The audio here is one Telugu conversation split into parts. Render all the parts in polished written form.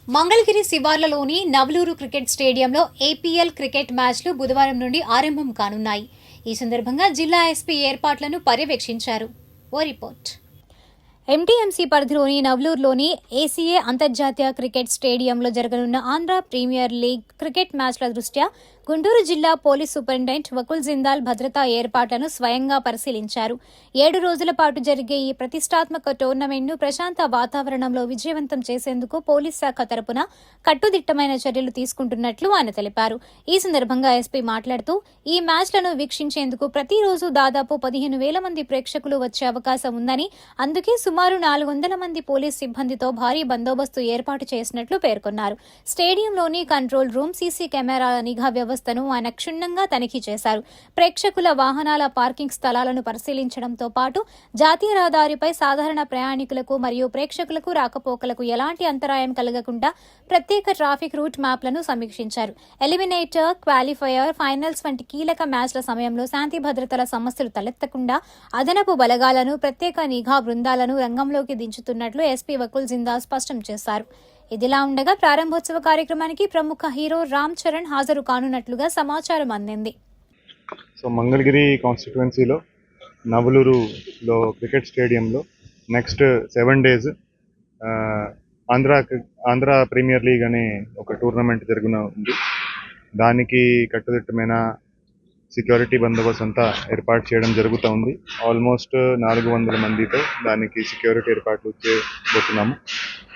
మంగళగిరి శివార్లలోని నవలూరు క్రికెట్ స్టేడియంలో ఏపీఎల్ క్రికెట్ మ్యాచ్లు బుధవారం నుండి ఆరంభం కానున్నాయి. ఈ సందర్భంగా జిల్లా ఎస్పీ ఏర్పాట్లను పర్యవేక్షించారు. ఓ రిపోర్ట్. ఎంటీఎంసీ పరిధిలోని నవలూరులోని ఏసీఏ అంతర్జాతీయ క్రికెట్ స్టేడియంలో జరగనున్న ఆంధ్ర ప్రీమియర్ లీగ్ క్రికెట్ మ్యాచ్ల దృష్ట్యా గుంటూరు జిల్లా పోలీస్ సూపరింటెండెంట్ వకుల్ జిందాల్ భద్రతా ఏర్పాట్లను స్వయంగా పరిశీలించారు. 7 రోజుల పాటు జరిగే ఈ ప్రతిష్టాత్మక టోర్నమెంట్ను ప్రశాంత వాతావరణంలో విజయవంతం చేసేందుకు పోలీస్ శాఖ తరపున కట్టుదిట్టమైన చర్యలు తీసుకుంటున్నట్లు ఆయన తెలిపారు. ఈ సందర్భంగా ఎస్పీ మాట్లాడుతూ ఈ మ్యాచ్లను వీక్షించేందుకు ప్రతిరోజు దాదాపు 15,000 మంది ప్రేక్షకులు వచ్చే అవకాశం ఉందని, అందుకే సుమారు 400 మంది పోలీస్ సిబ్బందితో భారీ బందోబస్తు ఏర్పాటు చేసినట్లు పేర్కొన్నారు. స్టేడియంలోని కంట్రోల్ రూమ్, సీసీ కెమెరాల నిఘా వ్యవస్థను ఆయన క్షుణ్ణంగా తనిఖీ చేశారు. ప్రేక్షకుల వాహనాల పార్కింగ్ స్థలాలను పరిశీలించడంతో పాటు జాతీయ రహదారిపై సాధారణ ప్రయాణికులకు మరియు ప్రేక్షకులకు రాకపోకలకు ఎలాంటి అంతరాయం కలగకుండా ప్రత్యేక ట్రాఫిక్ రూట్ మ్యాప్లను సమీక్షించారు. ఎలిమినేటర్, క్వాలిఫైయర్, ఫైనల్స్ వంటి కీలక మ్యాచ్ల సమయంలో శాంతి భద్రతల సమస్యలు తలెత్తకుండా అదనపు బలగాలను, ప్రత్యేక నిఘా బృందాలను రంగంలోకి దించుతున్నట్లు ఎస్పీ వకుల్ జిందాల్ స్పష్టం చేశారు. ఇదిలా ఉండగా ప్రారంభోత్సవ కార్యక్రమానికి ప్రముఖ హీరో రామ్ చరణ్ హాజరు కానున్నట్లుగా సమాచారం అందింది. సో మంగళగిరి కాన్స్టిట్యుయెన్సీలో నవలూరులో క్రికెట్ స్టేడియంలో next 7 days Andhra premier league అనే ఒక టోర్నమెంట్ జరుగుతుంది. దానికి కట్టుదిట్టమైన సెక్యూరిటీ బందోబస్తు అంతా ఏర్పాటు చేయడం జరుగుతూ ఉంది. ఆల్మోస్ట్ 400 మందితో దానికి సెక్యూరిటీ ఏర్పాట్లు చేయబోతున్నాము.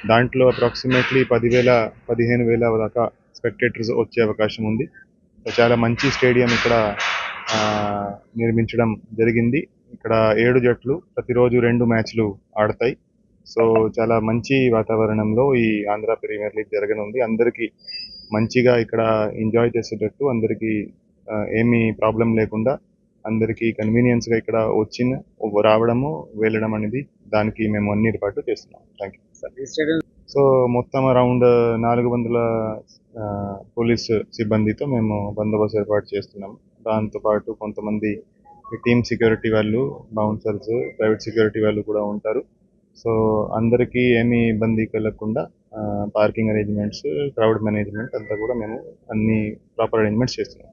దాంట్లో అప్రాక్సిమేట్లీ 10,000-15,000 దాకా స్పెక్టేటర్స్ వచ్చే అవకాశం ఉంది. చాలా మంచి స్టేడియం ఇక్కడ నిర్మించడం జరిగింది. ఇక్కడ 7 జట్లు ప్రతిరోజు 2 మ్యాచ్లు ఆడతాయి. సో చాలా మంచి వాతావరణంలో ఈ ఆంధ్ర ప్రీమియర్ లీగ్ జరగనుంది. అందరికీ మంచిగా ఇక్కడ ఎంజాయ్ చేసేటట్టు, అందరికీ ఏమీ ప్రాబ్లం లేకుండా, అందరికీ కన్వీనియన్స్గా ఇక్కడ రావడము వెళ్ళడం అనేది, దానికి మేము అన్ని ఏర్పాట్లు చేస్తున్నాం. Thank you. సో మొత్తం అరౌండ్ 400 పోలీస్ సిబ్బందితో మేము బందోబస్తు ఏర్పాటు చేస్తున్నాం. దాంతోపాటు కొంతమంది టీమ్ సెక్యూరిటీ వాళ్ళు, బౌన్సర్స్, ప్రైవేట్ సెక్యూరిటీ వాళ్ళు కూడా ఉంటారు. సో అందరికీ ఏమీ ఇబ్బంది కలగకుండా పార్కింగ్ అరేంజ్మెంట్స్, క్రౌడ్ మేనేజ్మెంట్ అంతా కూడా మేము అన్ని ప్రాపర్ అరేంజ్మెంట్స్ చేస్తున్నాం.